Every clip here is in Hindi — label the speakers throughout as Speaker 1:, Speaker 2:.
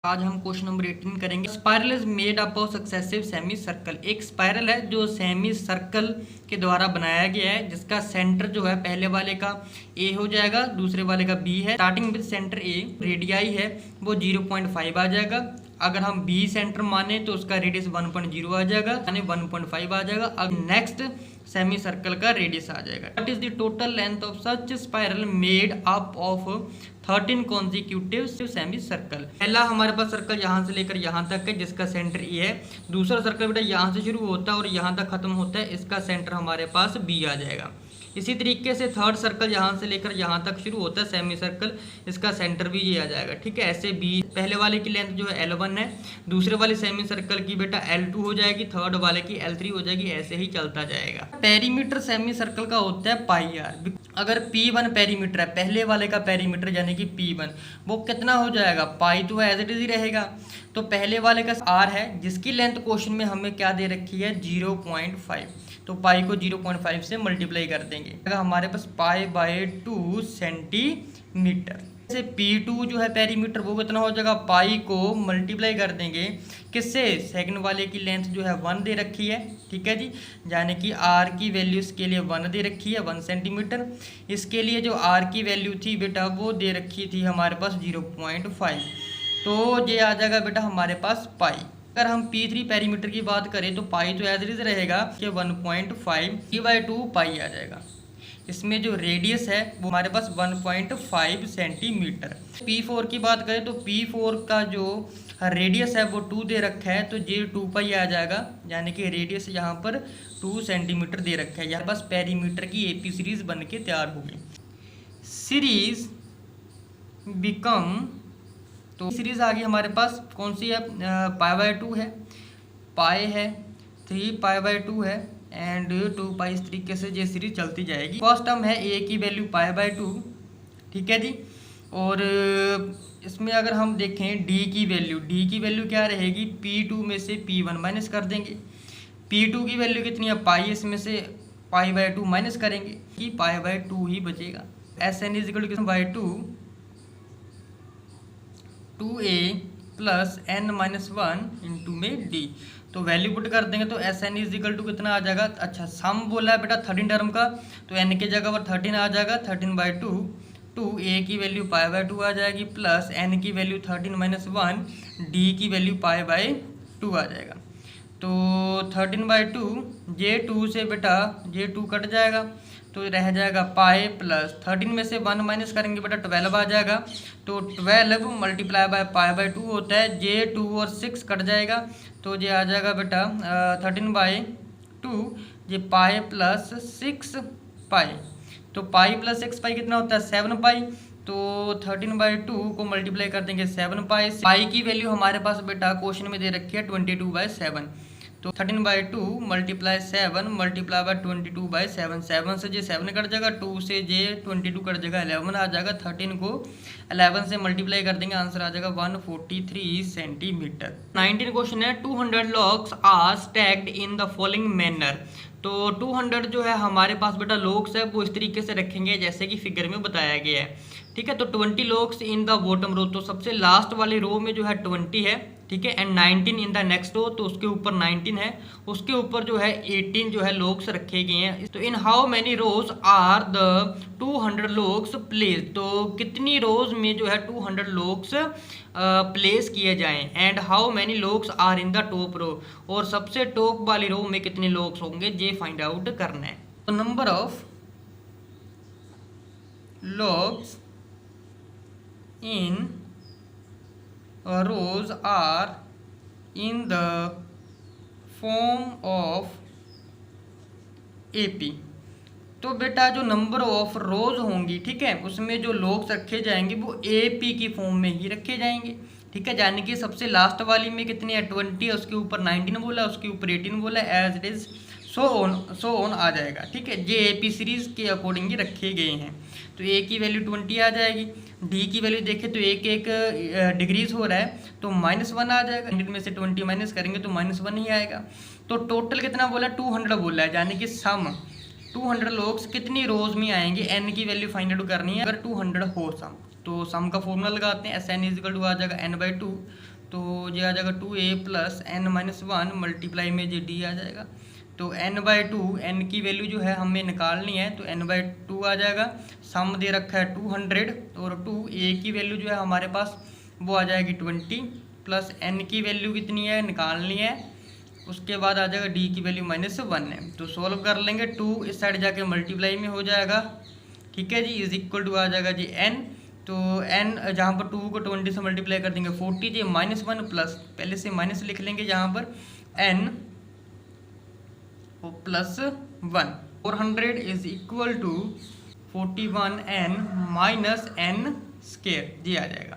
Speaker 1: आज हम क्वेश्चन नंबर 18 करेंगे। Spiral is made up of successive semi circle. एक स्पाइरल है जो सेमी सर्कल के द्वारा बनाया गया है, जिसका सेंटर जो है पहले वाले का ए हो जाएगा, दूसरे वाले का बी है। Starting with centre A, radii है वो 0.5 आ जाएगा। अगर हम बी सेंटर माने तो उसका रेडियस 1.0 आ जाएगा, यानी 1.5 आ जाएगा। अब नेक्स्ट सेमी सर्कल का रेडियस आ जाएगा। What is the total length of such spiral made up of 13 consecutive semi circle. पहला हमारे पास सर्कल यहाँ से लेकर यहाँ तक है, जिसका सेंटर ए है। दूसरा सर्कल बेटा यहाँ से शुरू होता है और यहाँ तक खत्म होता है, इसका सेंटर हमारे पास बी आ जाएगा। इसी तरीके से थर्ड सर्कल यहाँ से लेकर यहाँ तक शुरू होता है सेमी सर्कल, इसका सेंटर भी ये आ जाएगा। ठीक है, ऐसे बी पहले वाले की लेंथ जो है L1 है, दूसरे वाले सेमी सर्कल की बेटा L2 हो जाएगी, थर्ड वाले की L3 हो जाएगी, ऐसे ही चलता जाएगा। पेरीमीटर सेमी सर्कल का होता है पाई आर। अगर P1 पेरीमीटर है, पहले वाले का पेरीमीटर यानी कि P1, वो कितना हो जाएगा, पाई तो एज इट इज ही रहेगा। तो पहले वाले का R है, जिसकी लेंथ क्वेश्चन में हमें क्या दे रखी है 0.5, तो पाई को 0.5 से मल्टीप्लाई कर देंगे, हमारे पास पाई/2 सेंटीमीटर। जैसे P2 जो है पेरीमीटर, वो कितना हो जाएगा, पाई को मल्टीप्लाई कर देंगे किससे, सेकंड वाले की लेंथ जो है 1 दे रखी है। ठीक है जी, यानी कि R की वैल्यू इसके लिए 1 दे रखी है, 1 सेंटीमीटर। इसके लिए जो R की वैल्यू थी बेटा वो दे रखी थी हमारे पास 0.5, तो ये आ जाएगा बेटा हमारे पास पाई। अगर हम P3 पेरीमीटर की बात करें तो पाई तो एज इट इज रहेगा कि 1.5 P/2 पाई आ जाएगा। इसमें जो रेडियस है वो हमारे पास 1.5 सेंटीमीटर। P4 की बात करें तो P4 का जो रेडियस है वो 2 दे रखा है, तो ये 2 पाई आ जाएगा, यानी कि रेडियस यहाँ पर 2 सेंटीमीटर दे रखा है। यहाँ पास पेरीमीटर की AP सीरीज बन के तैयार होगी। सीरीज बिकम, तो सीरीज आ गई हमारे पास, कौन सी है, पाई/2 है, पाई है, 3 पाई/2 है एंड 2 पाई। इस तरीके से ये सीरीज चलती जाएगी। फर्स्ट टर्म है ए की वैल्यू पाई/2, ठीक है जी। और इसमें अगर हम देखें डी की वैल्यू क्या रहेगी, P2 में से P1 माइनस कर देंगे। P2 की वैल्यू कितनी है, पाई, इसमें से पाई/2 माइनस करेंगे कि पाई/2 ही बचेगा। Sn = by 2a plus n-1 into में d, तो वैल्यू पुट कर देंगे तो Sn = कितना आ जाएगा। अच्छा, सम बोला है बेटा 13 टर्म का, तो n के जगह पर 13 आ जाएगा, 13/2, 2a की वैल्यू पाई/2 आ जाएगी, प्लस n की वैल्यू 13-1, d की वैल्यू पाई/2 आ जाएगा। तो 13/2, ये 2 से बेटा ये 2 कट जाएगा, तो रह जाएगा पाई, प्लस 13 में से 1 माइनस करेंगे बेटा 12 आ जाएगा, तो 12 मल्टीप्लाई बाय पाई/2 होता है। जे 2 और 6 कट जाएगा, तो ये आ जाएगा बेटा 13/2, ये पाई प्लस 6 पाई, तो पाई प्लस 6 पाई कितना होता है 7 पाई, तो 13/2 को मल्टीप्लाई कर देंगे 7 पाई। पाई की वैल्यू हमारे पास बेटा क्वेश्चन में दे रखी है 22/7, तो 13/2 मल्टीप्लाई 7 मल्टीप्लाई बाय 22/7, 7 से जे 7 कट जाएगा, 2 से जे 22 कट जाएगा, 11 आ जाएगा। 13 को 11 से मल्टीप्लाई कर देंगे, आंसर आ जाएगा 143 सेंटीमीटर। 19 क्वेश्चन है, 200 logs are stacked in the following manner. तो 200 जो है हमारे पास बेटा लॉग्स है वो इस तरीके से रखेंगे जैसे कि फिगर में बताया गया है। ठीक है, तो 20 logs in the bottom row, तो सबसे लास्ट वाले रो में जो है 20 है, ठीक है, and 19 in the next row, तो उसके ऊपर 19 है, उसके ऊपर जो है 18 जो है लॉग्स रखे गए हैं। तो in how many rows are the 200 logs placed, तो कितनी रोज में जो है 200 लॉग्स प्लेस किए जाएं, and how many logs are in the top row, और सबसे टॉप वाली रो में कितने लॉग्स होंगे ये फाइंड आउट करना है। तो number of logs in rows are in the form of AP। तो बेटा जो नंबर ऑफ रोज होंगी, ठीक है, उसमें जो लॉग्स रखे जाएंगे वो AP की फॉर्म में ही रखे जाएंगे। ठीक है, यानी कि सबसे लास्ट वाली में कितनी है 20 है, उसके ऊपर 19 बोला, उसके ऊपर 18 बोला, as it is so on आ जाएगा। ठीक है, ये AP सीरीज के अकॉर्डिंग ही रखे गए हैं। तो A की वैल्यू 20 आ जाएगी, D की वैल्यू देखें तो एक डिग्रीज हो रहा है, तो -1 आ जाएगा, 100 में से 20 माइनस करेंगे तो -1 ही आएगा। तो टोटल कितना बोला 200 बोला है, यानी कि सम 200 लॉग्स कितनी रोज में आएंगे, n की वैल्यू फाइंड आउट करनी है। अगर 200 हो सम, तो सम का फॉर्मूला लगाते हैं, Sn = आ जाएगा n/2, तो ये आ जाएगा 2a plus n minus 1 multiply में ये d आ जाएगा। तो n/2 n की वैल्यू जो है हमें निकालनी है, तो n/2 आ जाएगा। सम दे रखा है 200 और 2a की वैल्यू जो है हमारे पास वो आ जाएगी 20 प्लस n की वैल्यू कितनी है निकालनी है, उसके बाद आ जाएगा d की वैल्यू -1 है। तो सॉल्व कर लेंगे, 2 इस साइड जाके मल्टीप्लाई में हो जाएगा, ठीक है जी, इज इक्वल टू आ जाएगा जी n। तो n जहाँ पर 2 को 20 से मल्टीप्लाई कर देंगे 40 जी -1 प्लस पहले से माइनस लिख लेंगे जहाँ पर n plus 1 400 is equal to 41n minus n square जी आ जाएगा,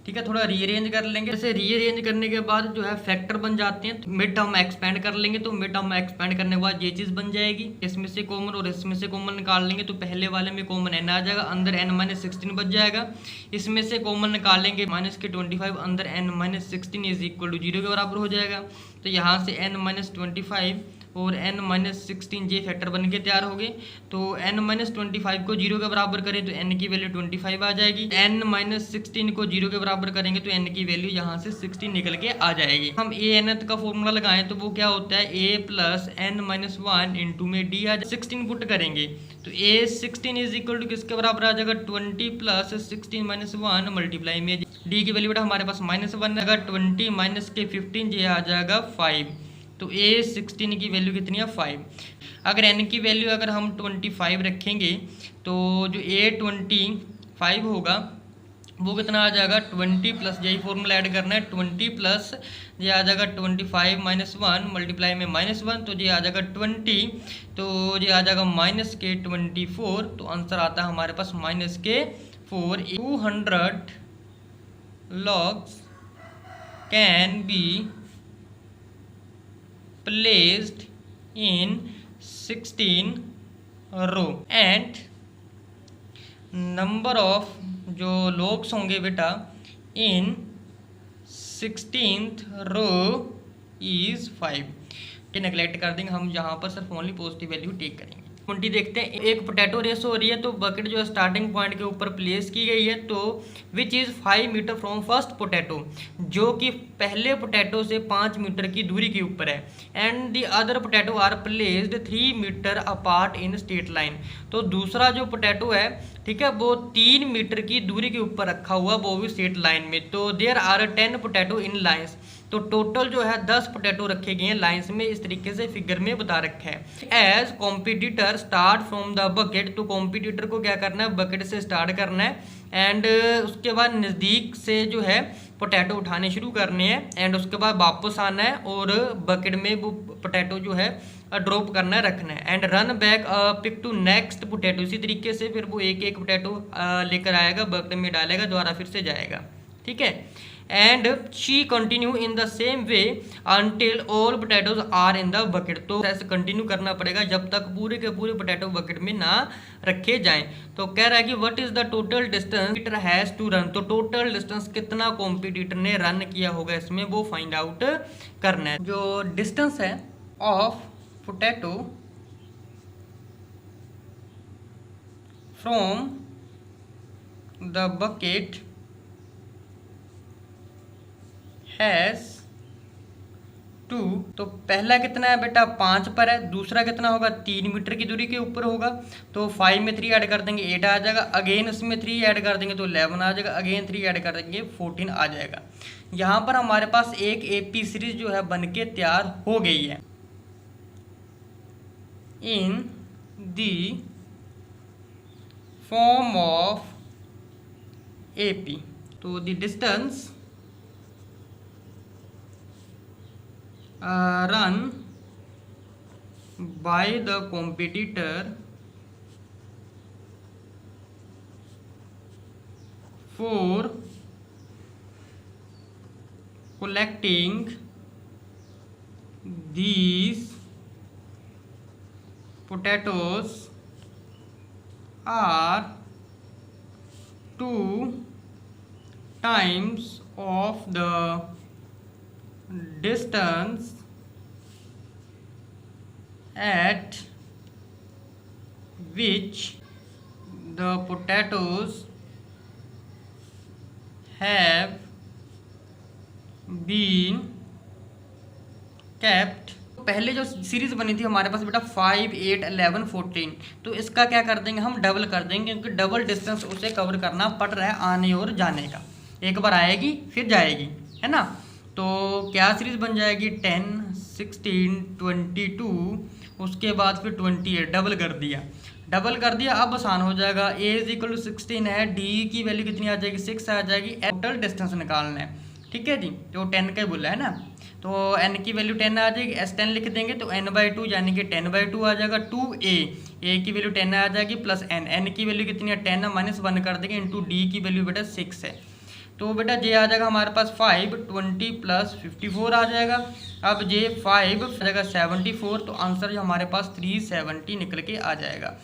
Speaker 1: ठीक है। थोड़ा रीअरेंज कर लेंगे, जैसे रीअरेंज करने के बाद जो है फैक्टर बन जाते हैं, तो मिड टर्म एक्सपेंड कर लेंगे, तो मिड टर्म एक्सपेंड करने के बाद ये चीज़ बन जाएगी, इसमें से कॉमन और इसमें से कॉमन निकाल लेंगे, तो पहले वाले में कॉमन n आ जाएगा, अंदर n-16 बच जाएगा, इसमें से कॉमन निकालेंगे -25 अंदर n-16 इज इक्वल टू 0 के बराबर हो जाएगा। तो यहाँ से n-25 और n-16 जे फैक्टर बन के तैयार हो गए। तो n-25 को 0 के बराबर करें तो n की वैल्यू 25 आ जाएगी, n-16 को 0 के बराबर करेंगे तो n की वैल्यू यहाँ से 16 निकल के आ जाएगी। हम a_nth का फॉर्मूला लगाएं तो वो क्या होता है a प्लस n-1 इंटू में d आ जाए, 16 पुट करेंगे तो a16 इज इक्वल टू किसके बराबर आ जाएगा 20 प्लस 16 -1 मल्टीप्लाई में d की वैल्यू बेटा हमारे पास -1 अगर 20 माइनस के 15 ये आ जाएगा 5। तो a16 की वैल्यू कितनी है 5। अगर n की वैल्यू अगर हम 25 रखेंगे तो जो a25 होगा वो कितना आ जाएगा 20 प्लस यही फॉर्मूला ऐड करना है 20 प्लस ये आ जाएगा 25 -1 मल्टीप्लाई में -1 तो ये आ जाएगा 20 तो ये आ जाएगा -24। तो आंसर आता है हमारे पास -4। 200 logs can be placed in 16 row and number of जो logs होंगे बेटा in 16th row is 5 के नेगलेक्ट कर देंगे हम, जहाँ पर सिर्फ ओनली पॉजिटिव वैल्यू टेक करेंगे। 20 देखते हैं, एक पोटैटो रेस हो रही है तो बकेट जो है स्टार्टिंग पॉइंट के ऊपर प्लेस की गई है, तो which is 5 meter from first potato, जो कि पहले पोटैटो से 5 मीटर की दूरी के ऊपर है, and the other potato are placed 3 meter apart in straight line. तो दूसरा जो पोटैटो है, ठीक है, वो 3 मीटर की दूरी के ऊपर रखा हुआ, वो भी स्ट्रेट लाइन में। तो there are 10 potato in lines, तो टोटल जो है 10 पोटैटो रखे गए हैं लाइंस में, इस तरीके से फिगर में बता रखा है। As competitor start from the bucket, तो कॉम्पिटिटर को क्या करना है बकेट से स्टार्ट करना है, एंड उसके बाद नज़दीक से जो है पोटैटो उठाने शुरू करने हैं, एंड उसके बाद वापस आना है और बकेट में वो पोटैटो जो है ड्रॉप करना है, रखना है, and run back pick to next potato. इसी तरीके से फिर वो एक एक पोटैटो लेकर आएगा, बकेट में डालेगा, दोबारा फिर से जाएगा, ठीक है। And she continue in the same way until all potatoes are in the bucket. तो ऐसे कंटिन्यू करना पड़ेगा जब तक पूरे के पूरे पोटैटो बकेट में ना रखे जाएं। तो कह रहा है कि what is the total distance competitor has to run, तो टोटल डिस्टेंस कितना कॉम्पिटिटर ने रन किया होगा इसमें वो फाइंड आउट करना है। जो डिस्टेंस है of potato from the bucket has to, तो पहला कितना है बेटा 5 पर है, दूसरा कितना होगा 3 मीटर की दूरी के ऊपर होगा, तो 5 में 3 ऐड कर देंगे 8 आ जाएगा, अगेन इसमें 3 ऐड कर देंगे तो 11 आ जाएगा, अगेन 3 ऐड कर देंगे 14 आ जाएगा। यहाँ पर हमारे पास एक एपी सीरीज जो है बन के तैयार हो गई है इन दी फॉर्म ऑफ एपी। तो the distance run by the competitor for collecting these potatoes are 2 times of the distance at which the potatoes have been kept. पहले जो सीरीज बनी थी हमारे पास बेटा 5, 8, 11, 14, तो इसका क्या कर देंगे हम डबल कर देंगे, क्योंकि डबल डिस्टेंस उसे कवर करना पड़ रहा है आने और जाने का। एक बार आएगी फिर जाएगी, है ना। तो क्या सीरीज बन जाएगी 10, 16, 22, उसके बाद फिर 28, डबल कर दिया। अब आसान हो जाएगा। a = 16 है, d की वैल्यू कितनी आ जाएगी 6 आ जाएगी। टोटल डिस्टेंस निकालना है, ठीक है जी, जो 10 का ही बोला है ना। तो n की वैल्यू 10 आ जाएगी, s10 लिख देंगे तो n/2 यानी कि 10/2 आ जाएगा। 2a, a की वैल्यू 10 आ जाएगी प्लस n की वैल्यू कितनी है 10 -1 कर देंगे इंटू d की वैल्यू बेटा 6 है। तो बेटा j आ जाएगा हमारे पास 5, 20 + 54 आ जाएगा। अब j 5 आ जाएगा 74, तो आंसर जो हमारे पास 370 निकल के आ जाएगा।